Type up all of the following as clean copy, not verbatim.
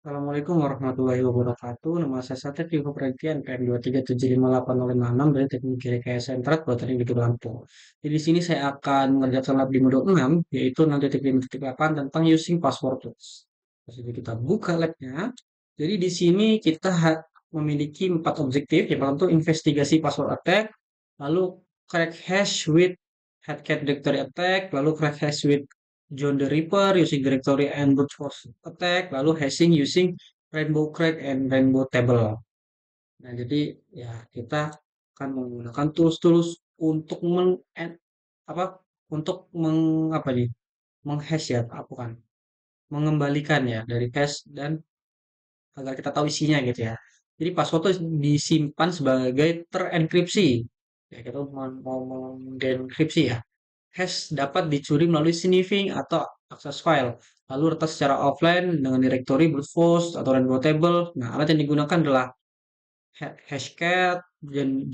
Assalamualaikum warahmatullahi wabarakatuh. Nama saya Satya Tigo Pratian, PM 2375806 dari Teknik Rekayasa Sentrat Buatan Indigo Lampung. Jadi di sini saya akan mengerjakan lab 5.6, yaitu 6.5.8 tentang using password tools. Jadi kita buka labnya. Jadi di sini kita memiliki 4 objektif. Yang pertama itu investigasi password attack, lalu crack hash with headcat directory attack, lalu crack hash with John the Ripper using directory and brute force attack, lalu hashing using rainbow crack and rainbow table. Nah, jadi ya kita akan menggunakan tools-tools untuk apa untuk apa nih menghash ya, apa kan mengembalikan ya dari hash dan agar kita tahu isinya gitu ya. Jadi password itu disimpan sebagai terenkripsi. Ya, kita mau mengenkripsi ya. Hash dapat dicuri melalui sniffing atau akses file, lalu retas secara offline dengan directory brute force atau rainbow table. Nah, alat yang digunakan adalah Hashcat,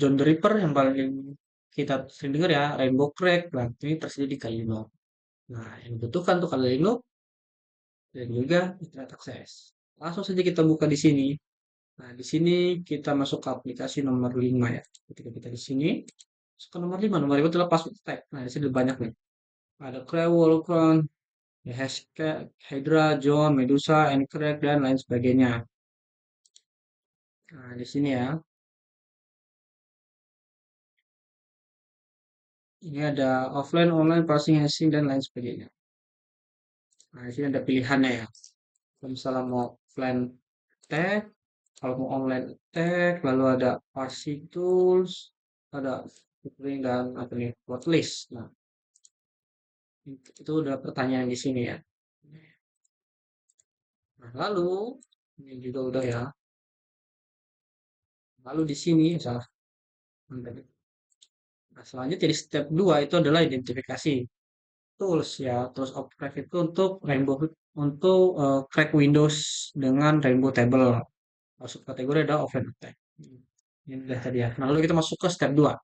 John the Ripper yang paling kita sering dengar ya, Rainbow Crack. Nah, ini tersedia di Kali Linux. Nah, yang dibutuhkan tuh Kali Linux dan juga Internet Access. Langsung saja kita buka di sini. Nah, di sini kita masuk ke aplikasi nomor 5 ya. Ketika kita di sini, masuk ke nomor 5 adalah password tag. Nah, di sini banyak nih. Ada Crewell, ya, Hashcat, Hydra, John, Medusa, Encrack, dan lain sebagainya. Nah, di sini ya, ini ada offline, online, parsing, hashing, dan lain sebagainya. Nah, di sini ada pilihannya ya. Kalau misalnya mau offline tag, kalau mau online tag, lalu ada parsing tools, ada filtering dan apa nih, word list. Nah, itu udah pertanyaan di sini ya. Nah, lalu ini juga udah ya. Lalu di sini salah. Nah, selanjutnya di step 2 itu adalah identifikasi tools ya. Tools of crack itu untuk crack Windows dengan Rainbow Table. Masuk kategori ada offline attack. Ini udah tadi ya. Nah, lalu kita masuk ke step 2.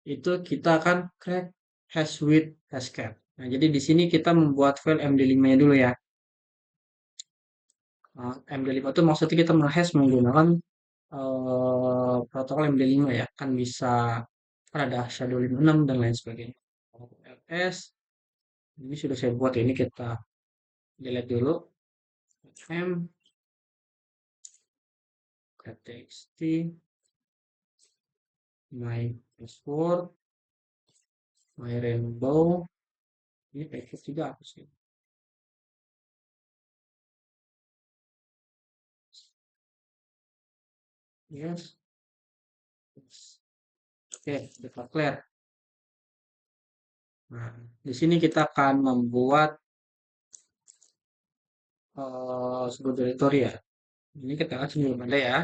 Itu kita akan crack hash with hashcat. Nah, jadi di sini kita membuat file MD5-nya dulu ya. Nah, MD5 itu maksudnya kita menghash menggunakan protokol MD5 ya. Kan bisa kan ada Shadow 56 dan lain sebagainya. LS ini sudah saya buat ini kita delete dulu. M txt my password my rainbow ini password juga apa sih? Yes. Oke, udah clear. Nah, di sini kita akan membuat sebuah directory ya. Ini kita akan sebelum ada ya.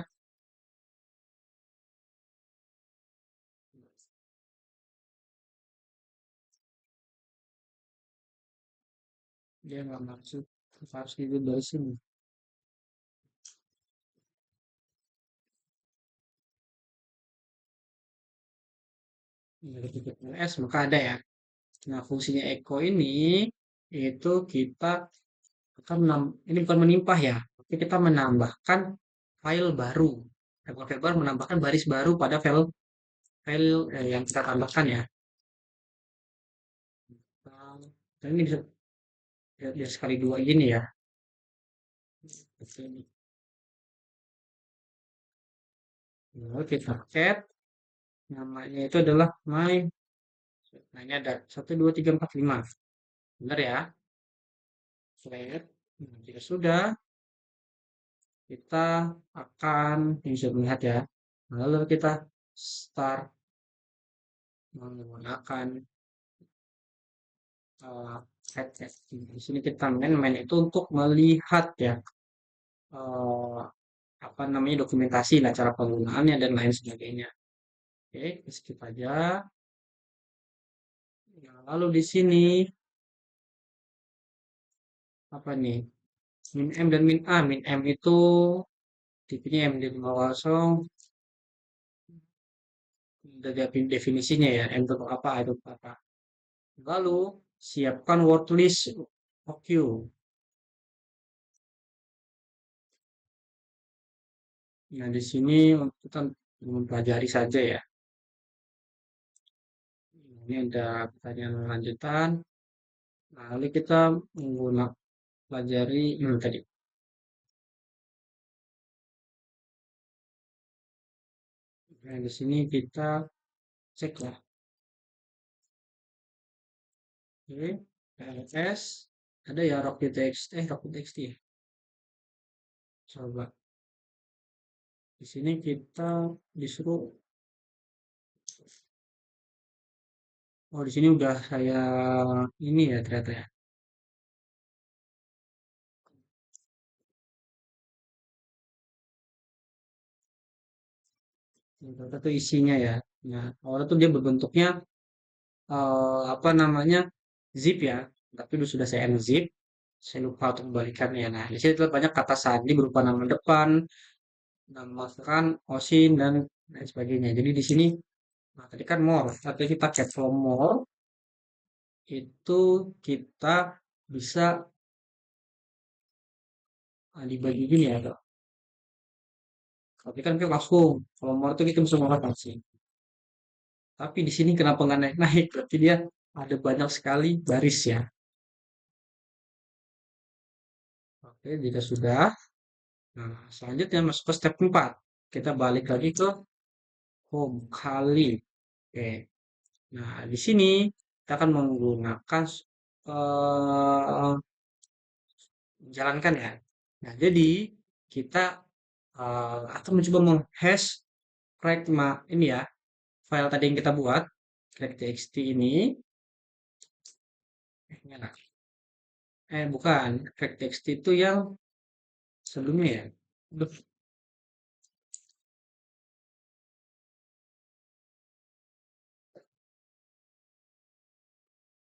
Dia nggak maksud harus gitu dari sini. Ini ada titik ls maka ada ya. Nah, fungsinya echo ini itu kita akan ini bukan menimpah ya, tapi kita menambahkan file baru. Bukan file baru, menambahkan baris baru pada file file yang kita tambahkan ya. Dan ini bisa biar sekali dua gini ya. Lalu kita cat, namanya itu adalah my. Nah, ini ada 1, 2, 3, 4, 5. Benar ya? Select. Nah, jika sudah, kita akan bisa melihat ya. Lalu kita start menggunakan headset. Di sini kita main itu untuk melihat ya eh, apa namanya dokumentasi lah cara penggunaannya dan lain sebagainya. Oke, skip aja. Ya, lalu di sini apa nih? Min M dan min A. Min M itu tipenya MD50. Udah definisinya ya. M itu apa, itu apa. Lalu siapkan word list OQ. Nah, di sini kita mempelajari saja ya. Ini ada pertanyaan lanjutan. Nah, lalu kita menggunakan pelajari tadi. Nah, di sini kita cek ya. Oke, PLS. Ada ya rock.txt ya. Coba. Di sini kita disuruh, oh di sini udah saya ini ya ternyata ya. Yang ternyata tuh isinya ya. Nah, awalnya tuh dia berbentuknya apa namanya zip ya, tapi sudah saya unzip. Saya lupa untuk kembalikannya. Nah, di sini terdapat banyak kata sandi berupa nama depan, nama kan, osin dan lain sebagainya. Jadi di sini, nah tadi kan more, tapi kita pakai from more itu kita bisa dibagi gini ya. Tapi kan kita langsung, kalau more itu kita bisa mengatakan. Tapi di sini kenapa nggak naik-naik? Berarti dia ada banyak sekali baris ya. Oke, jika sudah, nah selanjutnya masuk ke step 4. Kita balik lagi ke home kali. Oke, nah di sini kita akan menggunakan menjalankan ya. Nah, jadi kita akan mencoba menghash ini ya, file tadi yang kita buat, crack.txt ini, nyala. Bukan, crack.txt itu yang sebelumnya ya. Aduh,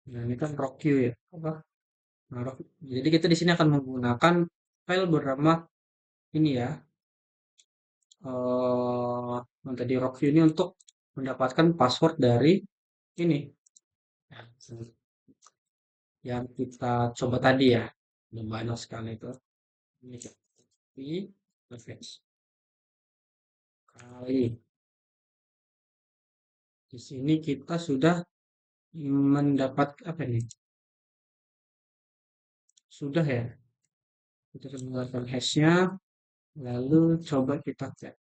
nah ini kan rock queue ya. Apa? Nah, jadi kita di sini akan menggunakan file bernama ini ya, yang tadi rock queue ini untuk mendapatkan password dari ini. Nah, yang kita coba tadi ya. Ada banyak sekali itu. Ini tapi refresh kali. Di sini kita sudah mendapat apa nih? Sudah ya. Kita sudah menggunakan hashnya. Lalu coba kita cek.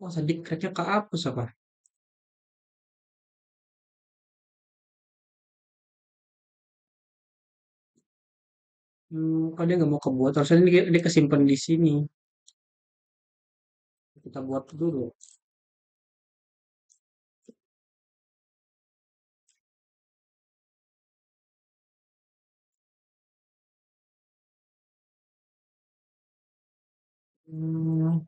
Oh, tadi cracknya kehapus apa? Kok dia nggak mau kebuat? Harusnya dia kesimpan di sini. Kita buat dulu. Hmm,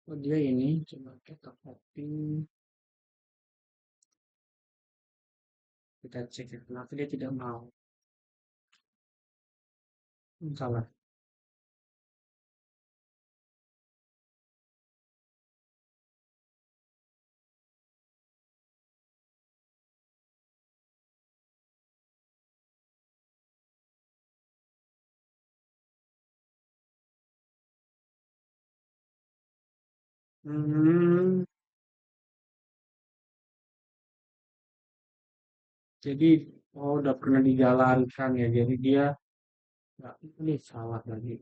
oh dia ini. Coba kita copy. Kita cek ya. Kenapa dia tidak mau? Salah. Hmm, jadi udah pernah dijalankan ya. Jadi dia nggak ini salah lagi.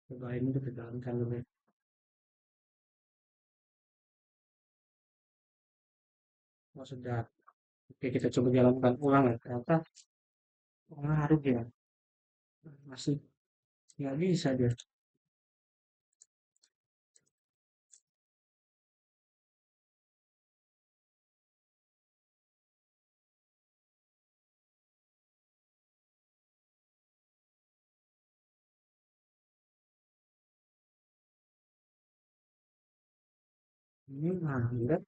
Coba ini kita jalankan dulu ya. Oh, sudah. Oke, kita coba jalankan ulang ya. Ternyata pengaruh ya. Masih nggak bisa dia. Ada.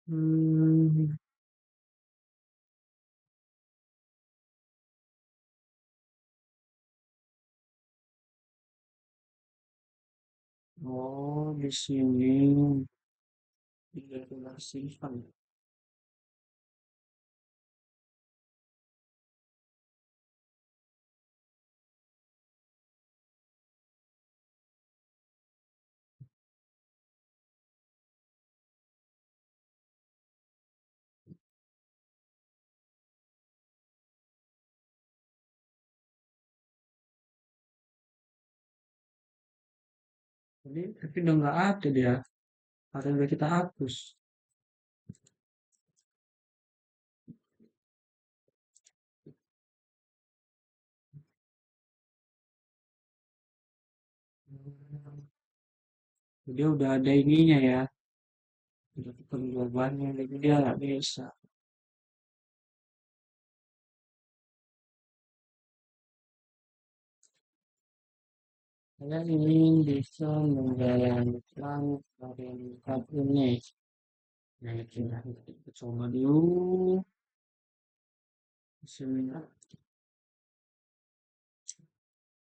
Hmm, oh, di sini tidak simpan. Jadi, tapi udah nggak ada dia. Atau udah kita hapus. Hmm, dia udah ada ininya ya. Udah ketemu jawabannya, jadi dia nggak bisa. Saya ingin bisa menjalankan sertifikat ini. Nah, kita coba dulu. Bismillah.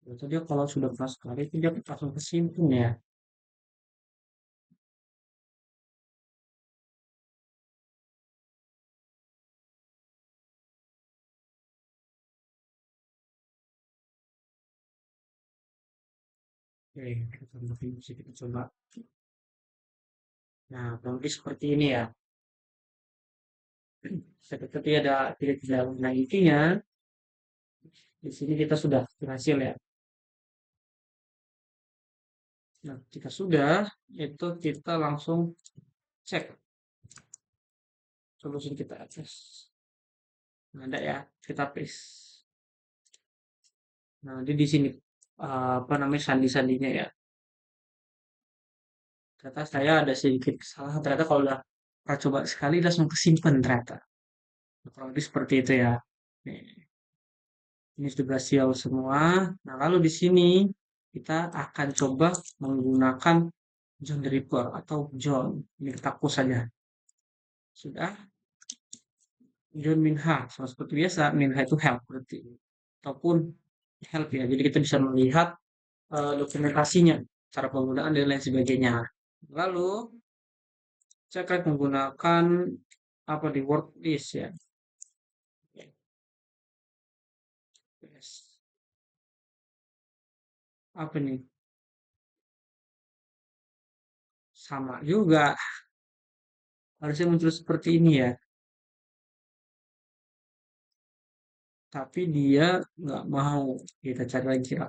Berarti dia kalau sudah keras sekali itu dia langsung kesimpan ya. Oke, kita mungkin bisa kita coba. Nah, nanti seperti ini ya. Seperti ada tidak. Nah, intinya di sini kita sudah berhasil ya. Nah, jika sudah, itu kita langsung cek solusi kita atas. Nah, ada ya, kita paste. Nah, di sini apa namanya sandi-sandinya ya. Ternyata saya ada sedikit kesalahan. Ternyata kalau udah pernah coba sekali langsung kesimpan ternyata. Nah, kurang lebih seperti itu ya. Nih, ini sudah siap semua. Nah, lalu di sini kita akan coba menggunakan John the Ripper atau John. Ini kita hapus saja. Sudah. John Minha. Sama seperti biasa, Minha itu help berarti. Ataupun help ya. Jadi kita bisa melihat dokumentasinya, cara penggunaan dan lain sebagainya. Lalu saya akan menggunakan apa di word list ya. Yes. Apa nih? Sama juga. Harusnya muncul seperti ini ya. Tapi dia nggak mau. Kita cari lagi ya.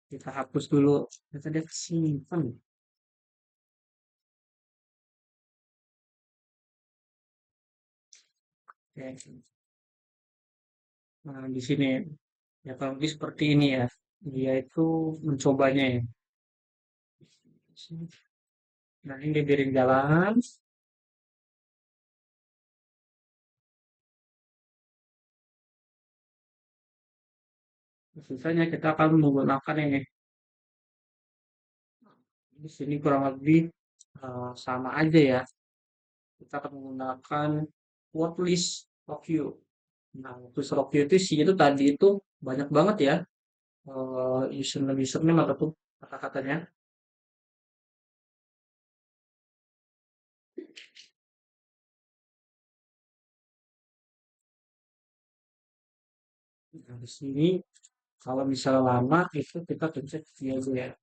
Kita hapus dulu. Ternyata dia kesimpan. Oke. Nah, di sini ya kalau lebih seperti ini ya. Dia itu mencobanya ya. Nah, ini dia biarin jalan. Sisanya kita akan menggunakan ini. Di sini kurang lebih sama aja ya. Kita akan menggunakan word list Tokyo. Nah, word Tokyo itu isinya itu tadi itu banyak banget ya username ataupun kata-katanya. Nah, di sini kalau misalnya lama itu kita pencet via aja ya.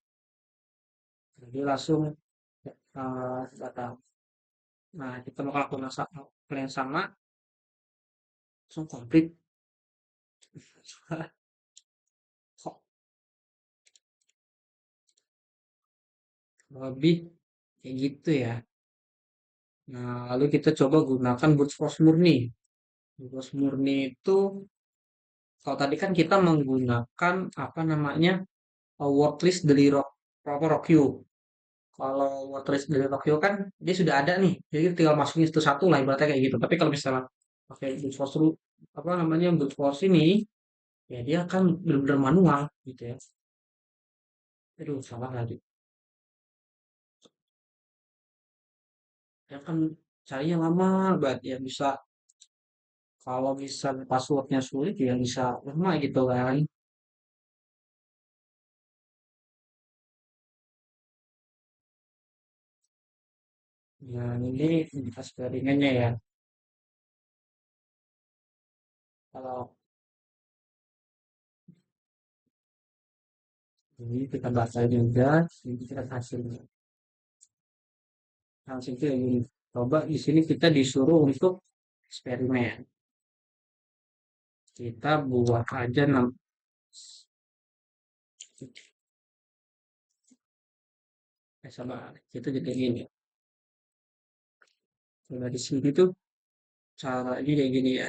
Jadi langsung datang. Nah, kita mau lakukan yang sama, langsung komplit. Lebih kayak gitu ya. Nah, lalu kita coba gunakan bootstrap murni. Bootstrap murni itu kalau tadi kan kita menggunakan apa namanya worklist dari Rockio. Kalau worklist dari Rockio kan dia sudah ada nih, jadi tinggal masukin itu satu lah ibaratnya kayak gitu. Tapi kalau misalnya pakai brute force apa namanya brute force ini, ya dia kan benar-benar manual gitu ya. Aduh, salah lagi. Ya kan carinya lama banget ya bisa kalau bisa passwordnya sulit ya bisa lama gitu kan. Ya ini eksperimennya ya. Kalau ini kita baca juga, ini kita hasilnya. Hasilnya ini coba di sini kita disuruh untuk eksperimen. Kita buat aja sama kita jadi gini. Coba di sini tuh cara ini kayak gini ya.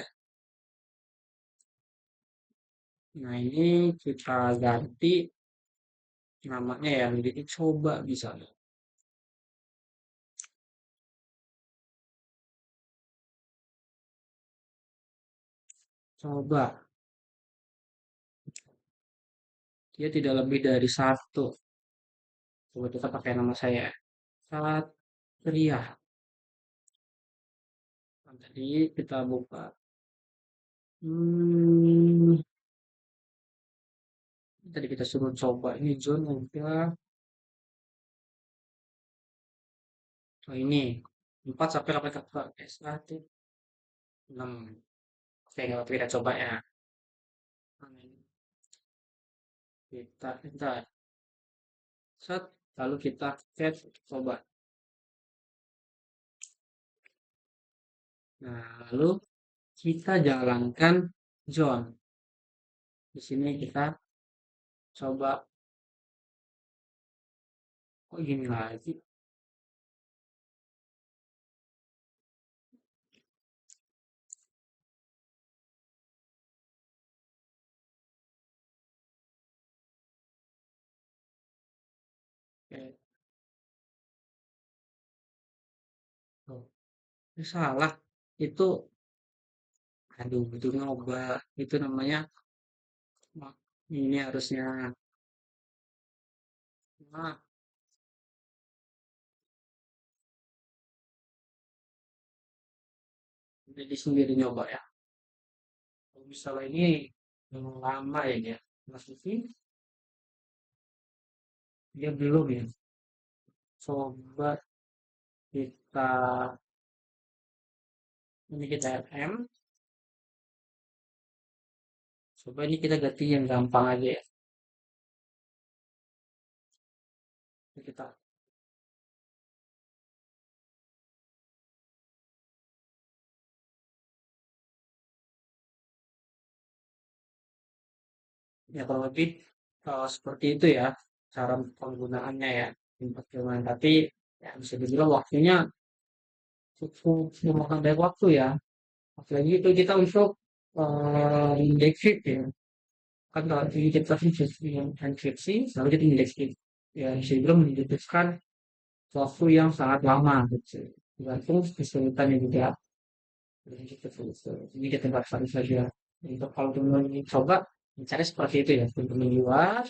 Nah ini kita ganti namanya ya jadi coba bisa. Coba dia tidak lebih dari satu. Coba kita pakai nama saya. Satria. Nah, tadi kita buka. Hmm, tadi kita suruh coba ini John udah. Oh ini 4 sampai 8 kakak. S1 6. Oke, nggak apa-apa, kita coba ya. Nah, ini kita set lalu kita set coba. Nah, lalu kita jalankan John. Di sini kita coba. Kok gini lagi? Oke, tuh. Ini salah. Itu, aduh, itu nyoba. Itu namanya, ini harusnya. Nah, jadi sendiri nyoba ya. Kalau misalnya ini memang lama ya dia. Mas Luffy, dia belum ya. Coba kita, ini kita FM. Coba ini kita ganti yang gampang aja ya. Ini kita, ya kurang lebih seperti itu ya. Cara penggunaannya ya. Percobaan. Tapi ya bisa dibilang waktunya cukup memakan banyak waktu ya. Apalagi itu kita untuk decrypt ya. Kan kalau ini kita yang enkripsi, lalu kita decrypt. Ya bisa dibilang membutuhkan waktu yang sangat lama gitu. Tergantung kesulitannya juga. Jadi ini kita bahas saja. Untuk kalau teman-teman coba mencari seperti itu ya. Teman-teman luar,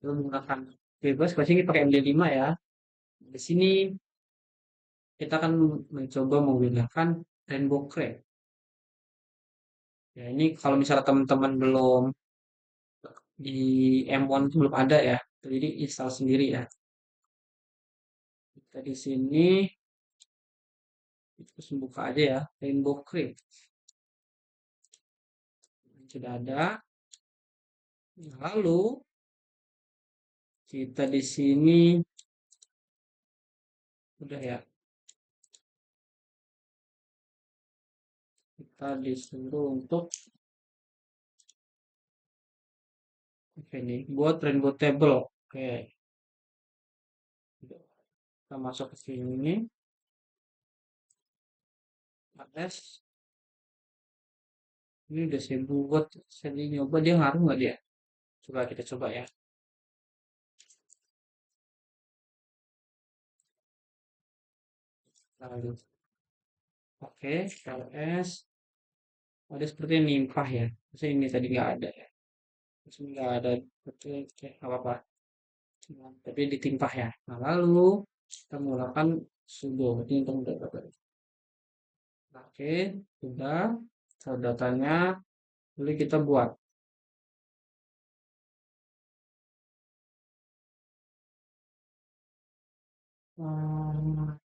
lalu menggunakan bebas, pasti ini pakai MD5 ya. Di sini kita akan mencoba menggunakan Rainbow Crate. Ya ini kalau misalnya teman-teman belum di M1 itu belum ada ya. Jadi install sendiri ya. Kita di sini kita buka aja ya Rainbow Crate. Sudah ada. Lalu kita di sini udah ya. Kita disuruh untuk oke nih buat Rainbow Table. Oke, kita masuk ke sini. Address. Ini udah saya buat. Saya nyoba dia ngaruh nggak dia? Coba kita coba ya. Lalu, oke, ls. Ada seperti nimpah ya. Terus ini tadi nggak ada ya. Terus nggak ada, oke, oke, nggak apa-apa. Tapi ditimpah ya. Nah, lalu kita menggunakan sudo. Ini untuk mendata. Oke, sudah. So, datanya, lalu kita buat. Hmm,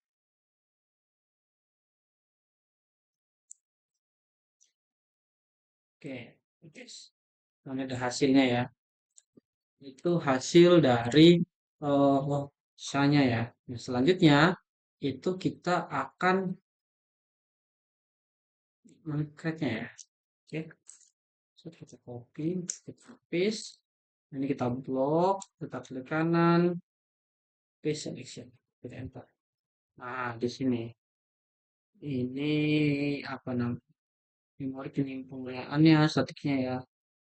oke, guys. Nah, ini ada hasilnya ya. Itu hasil dari misalnya ya. Nah, selanjutnya itu kita akan mengcracknya ya. Oke, so, kita copy, kita paste. Ini kita blok, kita klik kanan, paste selection, kita enter. Nah, di sini ini apa namanya? Memori penggunaannya, statiknya ya,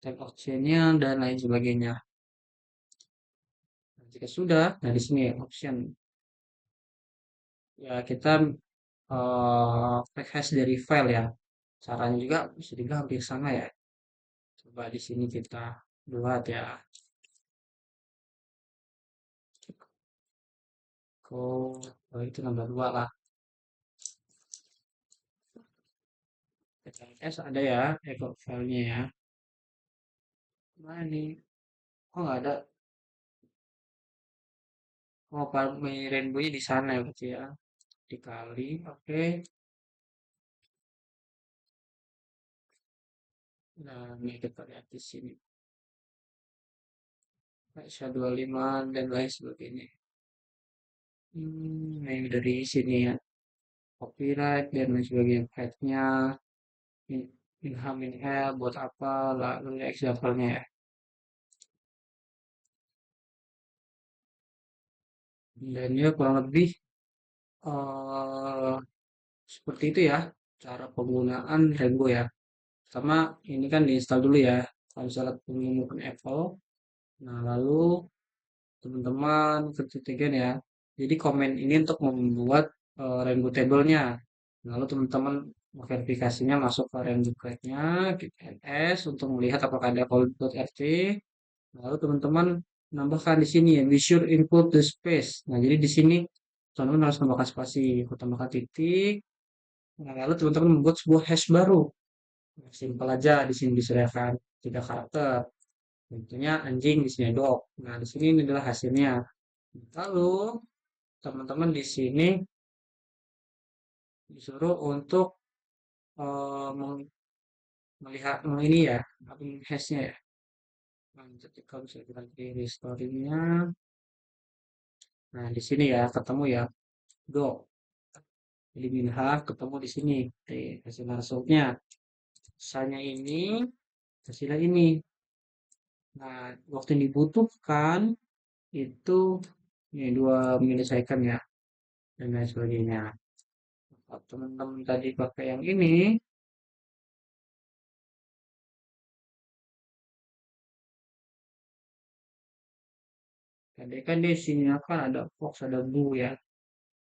type optionnya dan lain sebagainya. Nah, jika sudah, nah di sini option ya kita rehash dari file ya. Caranya juga bisa dibilang hampir sama ya. Coba di sini kita buat ya. Oh, itu nambah dua lah. CSS ada ya, echo filenya ya. Mana nih? Oh nggak ada. Oh, rainbow-nya di sana ya berarti ya. Dikali, oke. Nah, ini kita lihat di sini. Aisyah 25 dan lain sebagainya. Nah ini dari sini ya. Copyright dan lain sebagainya. Head-nya, Ilham in L buat apa, lalu example-nya ya. Dan ya kurang lebih eh seperti itu ya cara penggunaan Rainbow ya. Sama ini kan diinstal dulu ya. Kalau misalnya menggunakan Apple, nah lalu teman-teman ketikkan ya. Jadi komen ini untuk membuat Rainbow table-nya. Lalu teman-teman verifikasinya masuk ke Rainbow Crate-nya, klik ls untuk melihat apakah ada code.rt. Lalu teman-teman nambahkan di sini ya, be sure input the space. Nah, jadi di sini teman-teman harus tambahkan spasi, tambahkan titik. Nah, lalu teman-teman membuat sebuah hash baru. Nah, simpel aja di sini disediakan tiga karakter. Tentunya anjing di sini dog. Nah, di sini ini adalah hasilnya. Lalu teman-teman di sini disuruh untuk melihat ini ya, apa hashnya ya. Nah, jadi kalau misalnya kita di restoringnya, nah di sini ya ketemu ya, dog. Jadi minha ketemu di sini. Oke, hasil masuknya. Misalnya ini, hasilnya ini. Nah, waktu yang dibutuhkan itu ini 2 milisecond ya, dan lain sebagainya. Kalau teman-teman tadi pakai yang ini, tadi kan di sini kan ada fox, ada blue ya.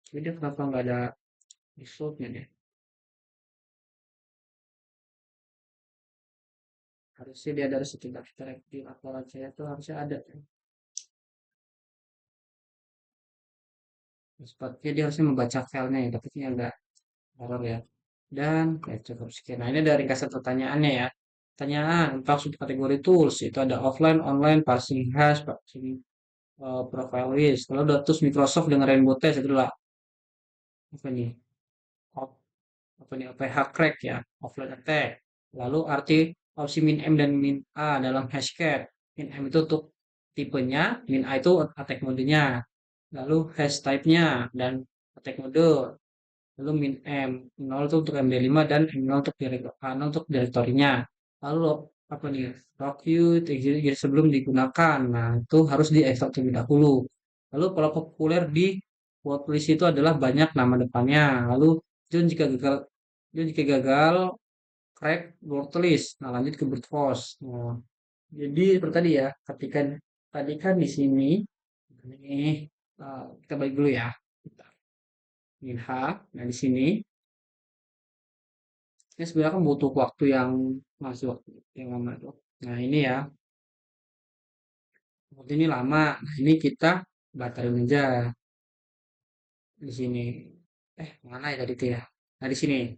Jadi kenapa nggak ada resultnya deh? Harusnya dia dari setiap track di laporan saya tuh harusnya ada kan. Sepatutnya dia harusnya membaca filenya ya, tapi ini agak error ya. Dan ya cukup sekian. Nah ini dari ringkasan pertanyaannya ya. Pertanyaan tentang subkategori tools itu ada offline, online, parsing hash, parsing profile list. Lalu ada tools Microsoft dengan Rainbow Test itu adalah apa nih? Op- apa nih? OPH crack ya, offline attack. Lalu arti opsi min M dan min A dalam hashcat. Min M itu untuk tipenya, min A itu attack modenya. Lalu hash type-nya dan attack mode. Lalu min M, 0 itu untuk MD5 dan M0 untuk untuk direktorinya. Lalu apa nih? Lock queue jadi sebelum digunakan. Nah, itu harus diekstrak terlebih dahulu. Lalu kalau populer di wordlist itu adalah banyak nama depannya. Lalu John jika gagal crack wordlist. Nah, lanjut ke brute force. Nah, jadi seperti tadi ya, ketika tadi kan di sini ini kita balik dulu ya. Minha. Nah, di sini ini sebenarnya kan butuh waktu yang masih waktu yang lama tuh. Nah, ini ya, waktu ini lama. Nah, ini kita batarin aja di sini. Mana ya tadi tuh ya? Nah, di sini.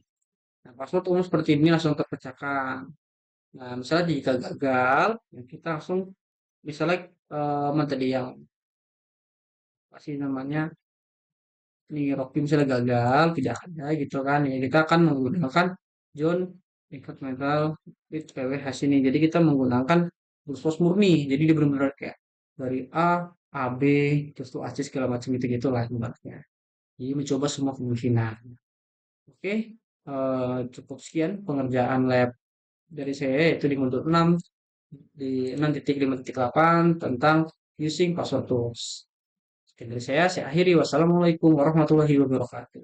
Nah, password umum seperti ini langsung terpecahkan. Nah, misalnya jika gagal, ya kita langsung misalnya mana tadi yang kasih namanya nih Rocky misalnya gagal, tidak ada gitu kan. Ya kita akan menggunakan John ikut mental with PWH sini. Jadi kita menggunakan Brute murni. Jadi dia benar-benar kayak dari A, B, terus tuh AC segala macam gitu gitulah ibaratnya. Jadi mencoba semua kemungkinan. Oke, cukup sekian pengerjaan lab dari saya yaitu di modul 6 di 6.5.8 tentang using password tools. Sekian dari saya akhiri. Wassalamualaikum warahmatullahi wabarakatuh.